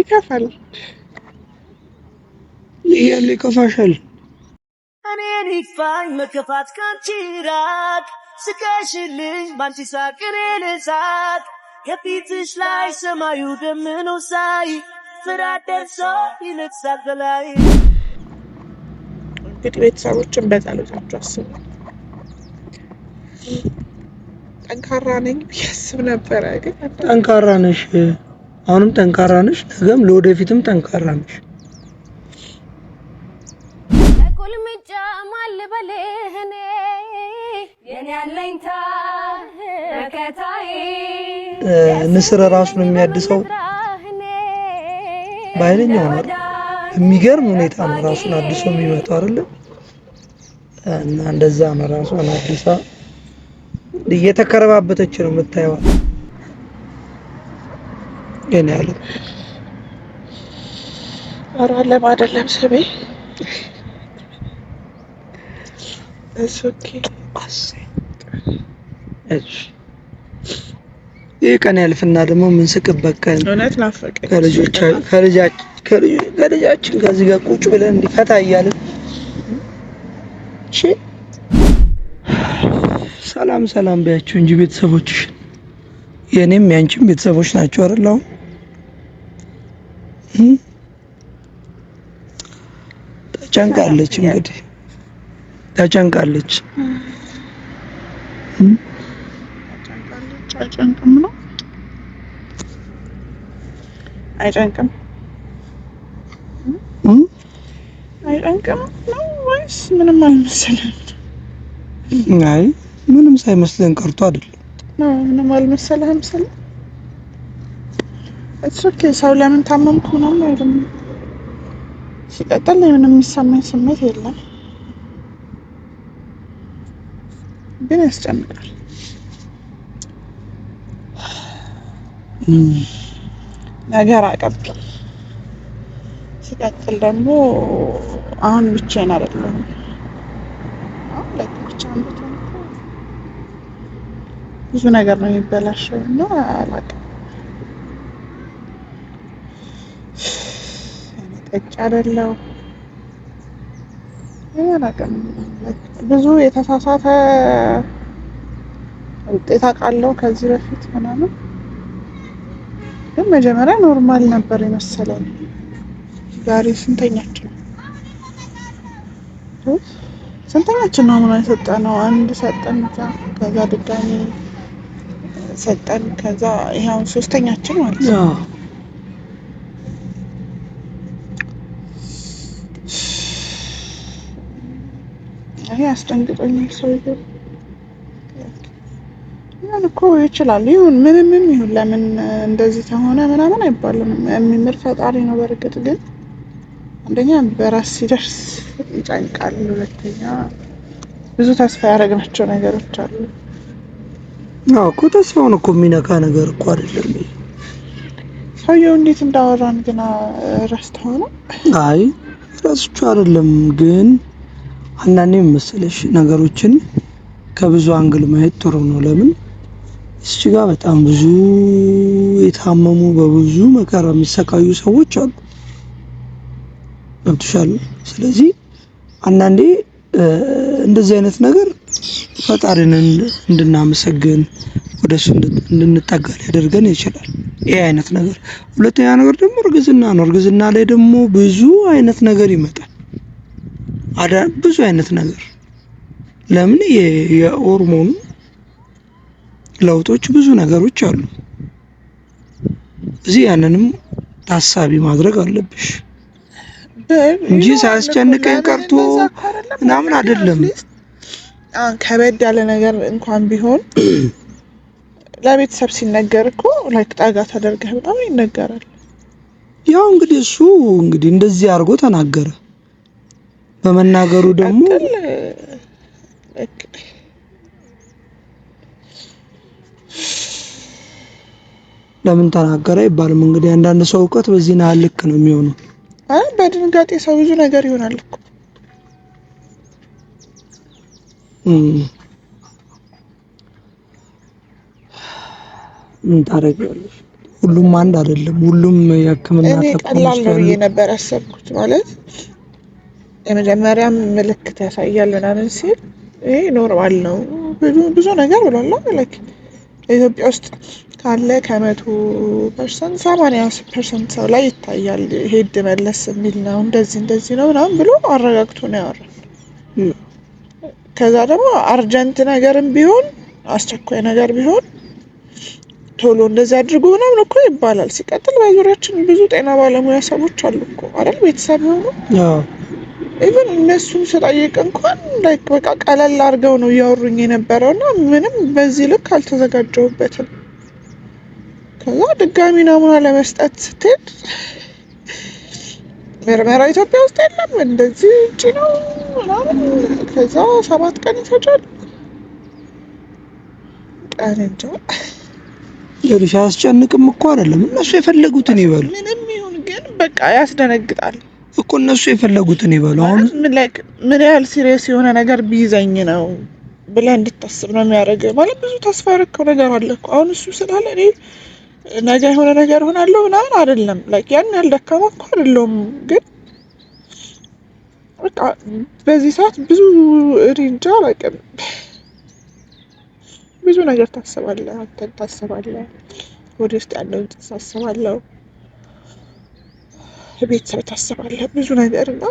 ይከፋል። ይከፋሻል። እኔን ይክፋኝ መከፋት ካንቺ ራቅ ስቀሽልኝ ባንቺ ሳቅ እኔን ሳቅ ከፊትሽ ላይ ሰማዩ ደምኖ ሳይ ፍርሃት ደርሶ ይነግሳል በላይ። እንግዲህ ቤተሰቦችን በጸሎታችሁ አስቡ። ጠንካራ ነኝ ብዬ አስብ ነበረ፣ ግን ጠንካራ ነሽ። አሁንም ጠንካራ ነሽ፣ ነገም ለወደፊትም ጠንካራ ነሽ። ቁልምጫ ማልበልህ እኔ የኔ ያለኝታ ረከታዬ ንስር ራሱን የሚያድሰው በኃይለኛው ነው። የሚገርም ሁኔታ ነው ራሱን አድሶ የሚመጣው አይደል? እና እንደዛ ነው ራሱን አድሳ እየተከረባበተች ነው የምታየው። የኔ ያለ አራለም አይደለም ስሜ እሱኪ ይህ ቀን ያልፍና ደግሞ ምን ስቅበት ቀን እውነት ናፈቀኝ። ከልጃችን ከዚህ ጋር ቁጭ ብለን እንዲፈታ እያልን እሺ፣ ሰላም ሰላም በያቸው እንጂ ቤተሰቦችሽ የኔም ያንቺም ቤተሰቦች ናቸው አይደል? አሁን ተጨንቃለች፣ እንግዲህ ተጨንቃለች። አይጨንቅም ነው አይጨንቅም አይጨንቅም ነው ወይስ ምንም አልመሰለም? አይ ምንም ሳይመስለን ቀርቶ አይደለም። ምንም አልመሰለህም ስለ እሱክ ሰው ለምን ታመምኩ ነው አይደለም። ሲቀጥል ምንም የሚሰማኝ ስሜት የለም፣ ግን ያስጨንቃል። ነገር አቀብኝ። ሲቀጥል ደግሞ አሁን ብቻዬን አይደለሁም። አሁን ብቻዬን ብዙ ነገር ነው የሚበላሸው እና አላውቅም። ጠጭ አይደለሁ አላውቅም። ብዙ የተሳሳተ ውጤት አውቃለሁ ከዚህ በፊት ምናምን፣ ግን መጀመሪያ ኖርማል ነበር የመሰለኝ። ዛሬ ስንተኛችን ነው ምን የሰጠነው? አንድ ሰጠን፣ ከዛ ድጋሚ ሰጠን፣ ከዛ ይሄው ሶስተኛችን ማለት ነው። ይሄ አስደንግጦኛል። ሰውዬው ያን እኮ ይችላል ይሁን ምንም ይሁን ለምን እንደዚህ ተሆነ ምናምን አይባልም። የሚምር ፈጣሪ ነው። በርግጥ ግን አንደኛ በራስ ሲደርስ ይጨንቃል፣ ሁለተኛ ብዙ ተስፋ ያደረግናቸው ነገሮች አሉ። እኮ ተስፋውን እኮ የሚነካ ነገር እኮ አይደለም። ሰውየው እንዴት እንዳወራን ግን ረስተኸው ነው? አይ ረስቼው አይደለም፣ ግን አንዳንዴ መሰለሽ ነገሮችን ከብዙ አንግል ማየት ጥሩ ነው። ለምን እዚህ ጋር በጣም ብዙ የታመሙ በብዙ መከራ የሚሰቃዩ ሰዎች አሉ። ገብቶሻል? ስለዚህ አንዳንዴ እንደዚህ አይነት ነገር ፈጣሪን እንድናመሰግን ወደሱ እንድንጠጋ ሊያደርገን ይችላል። ይሄ አይነት ነገር። ሁለተኛ ነገር ደግሞ እርግዝና ነው። እርግዝና ላይ ደግሞ ብዙ አይነት ነገር ይመጣል። ብዙ አይነት ነገር ለምን የሆርሞኑ ለውጦች ብዙ ነገሮች አሉ። እዚህ ያንንም ታሳቢ ማድረግ አለብሽ እንጂ ሳያስጨንቀኝ ቀርቶ ምናምን አይደለም። ከበድ ያለ ነገር እንኳን ቢሆን ለቤተሰብ ሲነገር እኮ ላይክ ጠጋ ተደርገህ በጣም ይነገራል። ያው እንግዲህ እሱ እንደዚህ አድርጎ ተናገረ። በመናገሩ ደግሞ ለምን ተናገረ አይባልም። እንግዲህ አንዳንድ ሰው እውቀት በዚህ ነው ልክ ነው የሚሆነው። በድንጋጤ ሰው ብዙ ነገር ይሆናል እኮ። ምን ታደርጊያለሽ? ሁሉም አንድ አይደለም። ሁሉም የሕክምና እኔ ቀላል ነው ብዬ ነበር ያሰብኩት። ማለት የመጀመሪያም ምልክት ያሳያል ምናምን ሲል ይሄ ኖርማል ነው ብዙ ነገር ብሏል። ላይክ ኢትዮጵያ ውስጥ ካለ 100% 80% ሰው ላይ ይታያል። ሄድ መለስ የሚል ነው እንደዚህ ነው ምናምን ብሎ አረጋግቶ ነው ያወራል። ከዛ ደግሞ አርጀንት ነገርም ቢሆን አስቸኳይ ነገር ቢሆን ቶሎ እንደዚህ አድርጎ ምናምን እኮ ይባላል። ሲቀጥል በዙሪያችን ብዙ ጤና ባለሙያ ሰዎች አሉ እኮ አይደል? ቤተሰብ ሆኖ ኢቭን እነሱን ስጠይቅ እንኳን ላይክ በቃ ቀለል አድርገው ነው እያወሩኝ የነበረውና ምንም በዚህ ልክ አልተዘጋጀሁበትም። ከዛ ድጋሚ ናሙና ለመስጠት ስትሄድ ምርመራ ኢትዮጵያ ውስጥ የለም እንደዚህ ውጪ ነው ምናምን። ከዛ 7 ቀን ይፈጃል። ቀን እንጃ ለብቻ አስጨንቅም እኮ አይደለም። እነሱ የፈለጉትን ይበሉ። ምንም ይሁን ግን በቃ ያስደነግጣል እኮ እነሱ የፈለጉትን ይበሉ። አሁን ምን ያህል ሲሪየስ የሆነ ነገር ቢይዘኝ ነው ብለህ እንድታስብ ነው የሚያደርግ። ማለት ብዙ ተስፋ ያደረከው ነገር አለ እኮ። አሁን እሱ ስላለ እኔ ነገ የሆነ ነገር ሆናለሁ ምናምን አይደለም። ላይክ ያን ያህል ደካማ እኮ አይደለሁም። ግን በቃ በዚህ ሰዓት ብዙ ሪንጃ በቃ ብዙ ነገር ታስባለህ። አንተን ታስባለህ፣ ወደ ውስጥ ያለውን ታስባለህ፣ ቤተሰብ ታስባለህ፣ ብዙ ነገር እና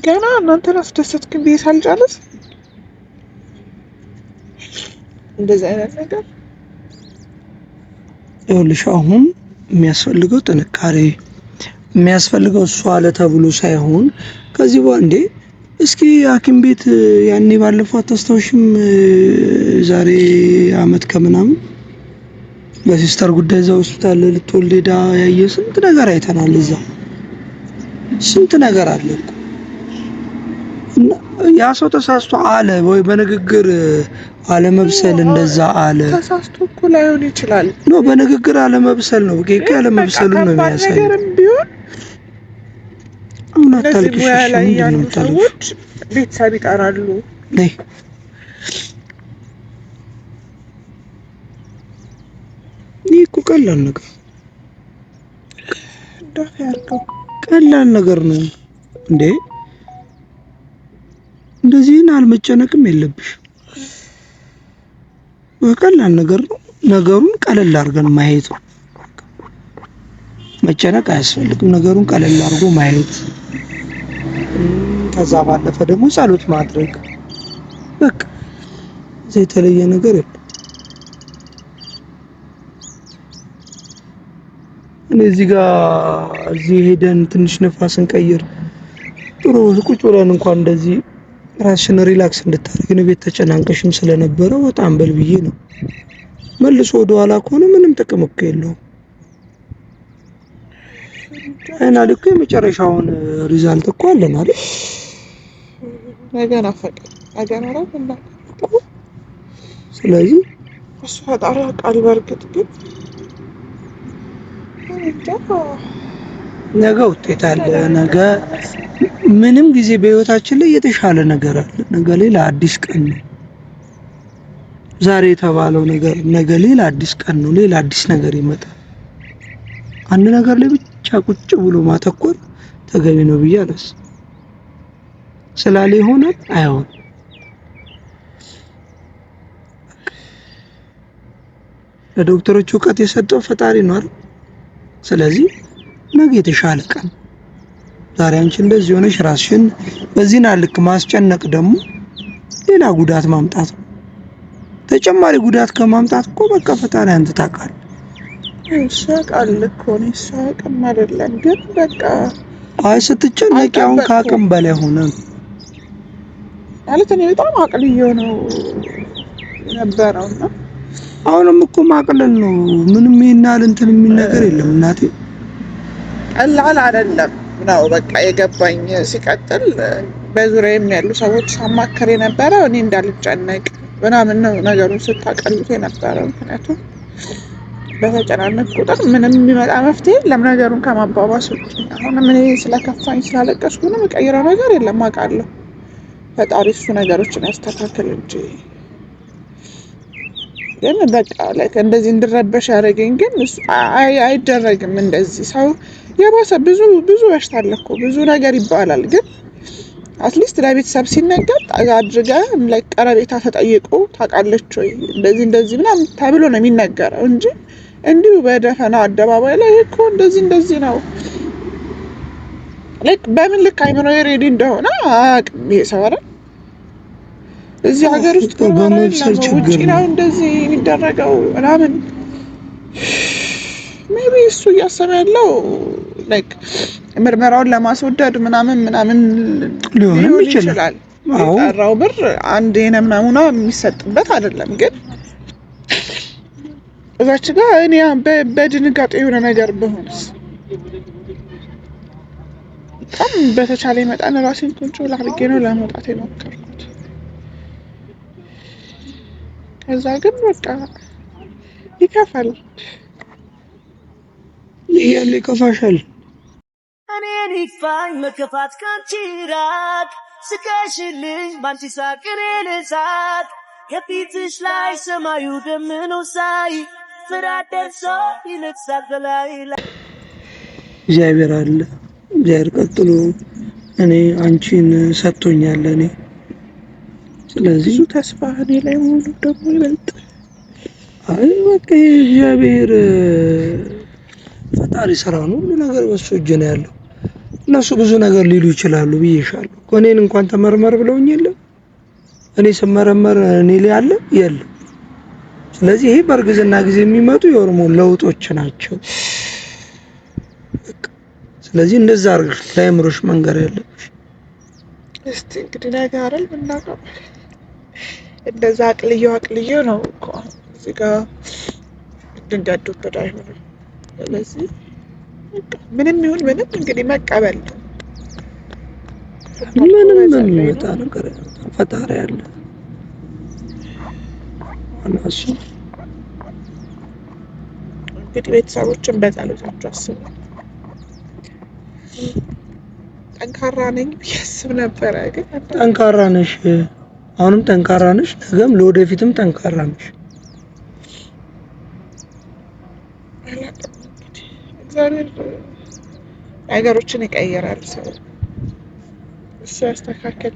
ገና እናንተን አስደሰትክን ብዬ ሳልጨርስ እንደዚህ አይነት ነገር። ይኸውልሽ አሁን የሚያስፈልገው ጥንካሬ የሚያስፈልገው እሱ አለ ተብሎ ሳይሆን ከዚህ በኋላ እንዴ እስኪ ሐኪም ቤት ያኔ ባለፈው አታስታውሽም? ዛሬ አመት ከምናምን በሲስተር ጉዳይ እዛ ሆስፒታል ልትወልድ ሄዳ ያየ ስንት ነገር አይተናል። እዛ ስንት ነገር አለ እኮ። እና ያ ሰው ተሳስቶ አለ ወይ በንግግር አለመብሰል እንደዛ አለ። ተሳስቶ እኮ ላይሆን ይችላል። ነው በንግግር አለመብሰል ነው። በቃ አለመብሰሉን ነው የሚያሳየው። ነገርም ቢሆን እነዚህ ሙያ ላይ ያሉ ሰዎች ቤተሰብ ይጠራሉ። ነይ ይህ እኮ ቀላል ነገር እንዳፍ ያርገው ቀላል ነገር ነው እንዴ። እንደዚህን አልመጨነቅም የለብሽ። ቀላል ነገር ነው። ነገሩን ቀለል አድርገን ማየት ነው። መጨነቅ አያስፈልግም። ነገሩን ቀለል አድርጎ ማየት፣ ከዛ ባለፈ ደግሞ ጸሎት ማድረግ በቃ እዚህ የተለየ ነገር የለም። እኔ እዚህ ሄደን ትንሽ ነፋስን ቀይር ጥሩ ቁጭ ብለን እንኳን እንደዚህ ራስሽን ሪላክስ እንድታደርግ ነው። ቤት ተጨናንቀሽም ስለነበረ በጣም በልብዬ ነው። መልሶ ወደ ኋላ ከሆነ ምንም ጥቅም እኮ የለውም። እና ልክ የመጨረሻውን ሪዛልት እኮ አለን አይደል? ነገ ናፈቀ ነገ እና ስለዚህ እሱ ፈጣሪ ቃል በርግጥ ግን ነገ ውጤት አለ። ነገ ምንም ጊዜ በህይወታችን ላይ የተሻለ ነገር አለ። ነገ ሌላ አዲስ ቀን ነው። ዛሬ የተባለው ነገር ነገ ሌላ አዲስ ቀን ነው። ሌላ አዲስ ነገር ይመጣል። አንድ ነገር ላይ ብቻ ቁጭ ብሎ ማተኮር ተገቢ ነው ብዬ አላስብም። ስላለ ይሆናል አይሆን ለዶክተሮች እውቀት የሰጠው ፈጣሪ ነው አይደል? ስለዚህ ነገ የተሻለ ቀን። ዛሬ አንቺ እንደዚህ ሆነሽ ራስሽን በዚህና ልክ ማስጨነቅ ደግሞ ሌላ ጉዳት ማምጣት ነው። ተጨማሪ ጉዳት ከማምጣት እኮ በቃ ፈጣሪ አንተ ታውቃለህ። ይሻቃል እኮ ነው ይሻቅም አይደለም ግን በቃ አይ ስትጨነቂ አሁን ከአቅም በላይ ሆነ ማለት እኔ በጣም አቅልዬው ነው ነበረውና አሁንም እኮ ማቅለል ነው። ምንም ይናል እንትን የሚል ነገር የለም እናቴ። ቀላል አይደለም ነው በቃ የገባኝ። ሲቀጥል በዙሪያዬም ያሉ ሰዎች ሳማከር የነበረው እኔ እንዳልጨነቅ ምናምን ነው ነገሩን ስታቀልጥ የነበረው። ምክንያቱም በተጨናነቅ ቁጥር ምንም የሚመጣ መፍትሄ የለም ነገሩን ከማባባስ ውጭ። አሁን ምን ስለከፋኝ ስላለቀስኩ ነው የምቀይረው ነገር የለም አውቃለሁ። ፈጣሪ እሱ ነገሮችን ያስተካክል እንጂ ግን በቃ ላይክ እንደዚህ እንድረበሽ ያደረገኝ ግን አይደረግም እንደዚህ ሰው የባሰ ብዙ በሽታ አለ እኮ ብዙ ነገር ይባላል ግን አትሊስት ለቤተሰብ ሲነገር አድርገህ ላይክ ቀረቤታ ተጠይቆ ታውቃለች ወይ እንደዚህ ምናምን ተብሎ ነው የሚነገረው እንጂ እንዲሁ በደፈና አደባባይ ላይ እኮ እንደዚህ ነው ላይክ በምን ልክ አይምሮ ሬዲ እንደሆነ አያውቅም ይሄ ሰው አይደል እዚህ ሀገር ውስጥ በመብሰል ችግር ነው እንደዚህ የሚደረገው ምናምን ሜቢ እሱ እያሰበ ያለው ላይክ ምርመራውን ለማስወደድ ምናምን ሊሆን ይችላል የጠራው ብር አንድ የነም ናሙና የሚሰጥበት አይደለም ግን እዛች ጋር እኔ በድንጋጤ የሆነ ነገር በሆነስ በጣም በተቻለ መጠን ራሴን ኮንትሮል አድርጌ ነው ለመውጣት የሞከርኩት ከዛ ግን በቃ ይከፋል ይከፋሻል እኔን ይክፋኝ መከፋት ካንቺ ራቅ ስቀሽልኝ ባንቺ ሳቅ እኔ ልሳቅ ከፊትሽ ላይ ሰማዩ ደምኖ ሳይ ፍርሃት ደርሶ ይነግሳል በላይ ላይ እግዚአብሔር አለ እግዚአብሔር ቀጥሎ እኔ አንቺን ሰጥቶኛል እኔ ስለዚህ ተስፋ እኔ ላይ ሙሉ ደግሞ ይበልጥ አይ በቃ እግዚአብሔር ፈጣሪ ስራ ነው ሁሉ ነገር በሱ እጅ ነው ያለው እነሱ ብዙ ነገር ሊሉ ይችላሉ ብዬሻለሁ እኔን እንኳን ተመርመር ብለውኝ የለም እኔ ስመረመር እኔ ላይ አለ የለም ስለዚህ ይሄ በእርግዝና ጊዜ የሚመጡ የሆርሞን ለውጦች ናቸው ስለዚህ እንደዛ አድርገሽ ለአእምሮሽ መንገር ያለብሽ እስቲ እንግዲህ ነገር አይደል ብናቀም እንደዛ አቅልየው ነው እኮ እዚህ ጋር ድንጋዶበት አይሆንም ስለዚህ ምንም ይሁን ምንም እንግዲህ መቀበል ምንም የሚመጣ ነገር ፈጣሪ አለ አናሱ እንግዲህ ቤተሰቦችን በጸሎታቸው አስቡ ጠንካራ ነኝ ብያስብ ነበረ ግን ጠንካራ ነሽ አሁንም ጠንካራ ነሽ ነገም ለወደፊትም ጠንካራ ነሽ እግዚአብሔር ነገሮችን ይቀይራል ሰው እሱ ያስተካክል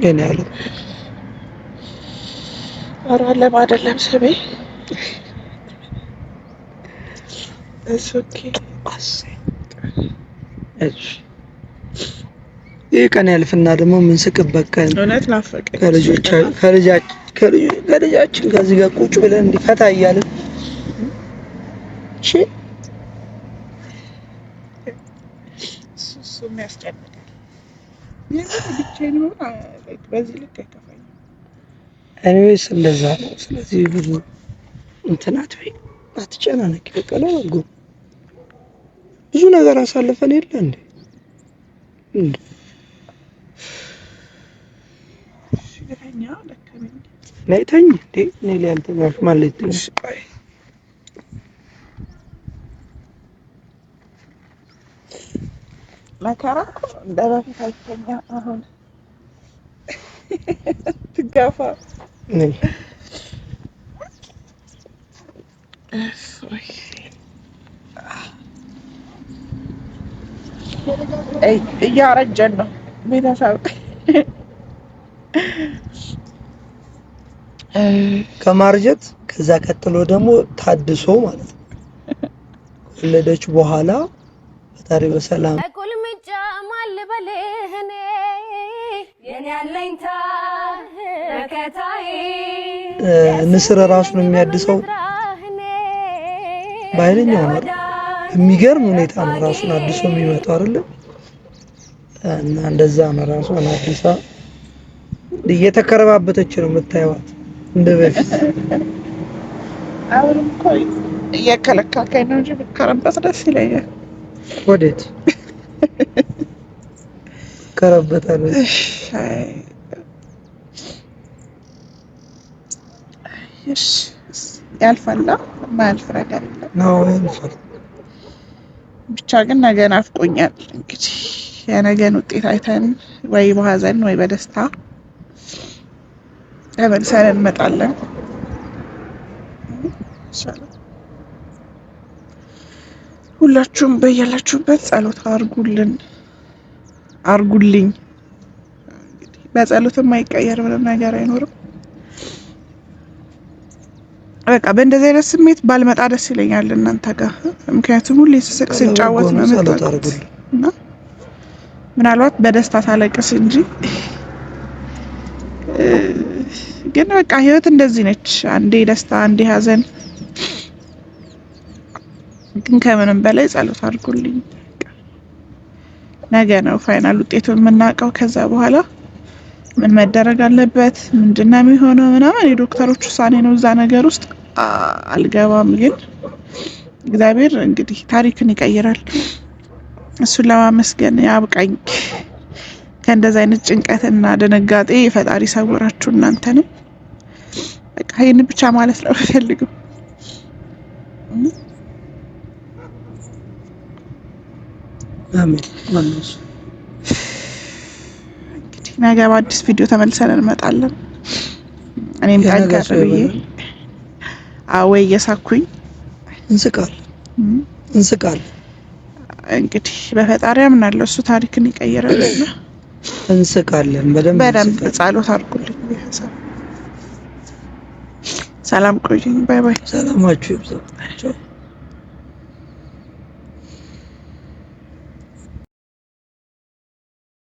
የኔ ያለ አራለም አይደለም ስሜ ኦኬ ይሄ ቀን ያልፍና ደግሞ ምን ስቅበት ቀን እውነት ናፈቀኝ ከልጃችን ከዚህ ጋር ቁጭ ብለን እንዲፈታ እያልን እሺ እሱ የሚያስጨንቃል ብቻዬን ሆነ በዚህ ልክ አይከፋኝም ኤኒዌይስ እንደዛ ነው ስለዚህ ብዙ እንትናት ወይ አትጨናነቂ በቀለ አልጎ ብዙ ነገር አሳልፈን የለ እንዴ ሽገኛ ለከመኝ ላይተኝ እንዴ እኔ ላይ አልተጋሽ ማለት ነው ቆይ መከራ እንደበፊት አይተኛ አሁን ትጋፋ ነኝ እያረጀን ነው ቤተሰብ ከማርጀት ከዛ ቀጥሎ ደግሞ ታድሶ ማለት ነው ወለደች በኋላ ፈጣሪ በሰላም ቁልምጫ ማልበልህ እኔ የኔ አለኝታ መከታዬ ንስር ራሱን የሚያድሰው ባይለኛው ነው የሚገርም ሁኔታ ነው ራሱን አድሶ የሚመጣው አይደል እና እንደዛ ነው ራሱን አድሳ እየተከረባበተች ነው የምታዩት እንደበፊት አሁንም ቆይ እየከለካከኝ ነው እንጂ ብከረበት ደስ ይለኛል ወዴት ከረበታለች እሺ ያልፋል ማያልፍ ነገር ነው ያልፋል ብቻ ግን ነገ ናፍቆኛል። እንግዲህ የነገን ውጤት አይተን ወይ በሀዘን ወይ በደስታ ተመልሰን እንመጣለን። ሁላችሁም በያላችሁበት ጸሎት አርጉልኝ። በጸሎት የማይቀየር ምንም ነገር አይኖርም። በቃ በእንደዚህ አይነት ስሜት ባልመጣ ደስ ይለኛል እናንተ ጋር፣ ምክንያቱም ሁሌ ስስቅ ስንጫወት ነው የምታውቁት እና ምናልባት በደስታ ታለቅስ እንጂ ግን በቃ ህይወት እንደዚህ ነች። አንዴ ደስታ፣ አንዴ ሀዘን። ግን ከምንም በላይ ጸሎት አድርጉልኝ። ነገ ነው ፋይናል ውጤቱን የምናውቀው። ከዛ በኋላ ምን መደረግ አለበት ምንድነው የሚሆነው ምናምን የዶክተሮች ውሳኔ ነው። እዛ ነገር ውስጥ አልገባም። ግን እግዚአብሔር እንግዲህ ታሪክን ይቀይራል። እሱን ለማመስገን ያብቃኝ። ከእንደዚህ አይነት ጭንቀትና ድንጋጤ ፈጣሪ ሰውራችሁ እናንተንም። በቃ ይሄን ብቻ ማለት ነው ፈልገው። አሜን። ማንነሽ እንግዲህ ነገ በአዲስ ቪዲዮ ተመልሰን እንመጣለን። እኔም ታንቀር ብዬ አወይ እየሳኩኝ እንስቃለን። እንግዲህ በፈጣሪ አምናለሁ። እሱ ታሪክን ይቀይራልና እንስቃለን። በደንብ ጸሎት አድርጉልኝ። ሰላም ቆዩኝ። ባይ ባይ። ሰላማችሁ ይብዛ።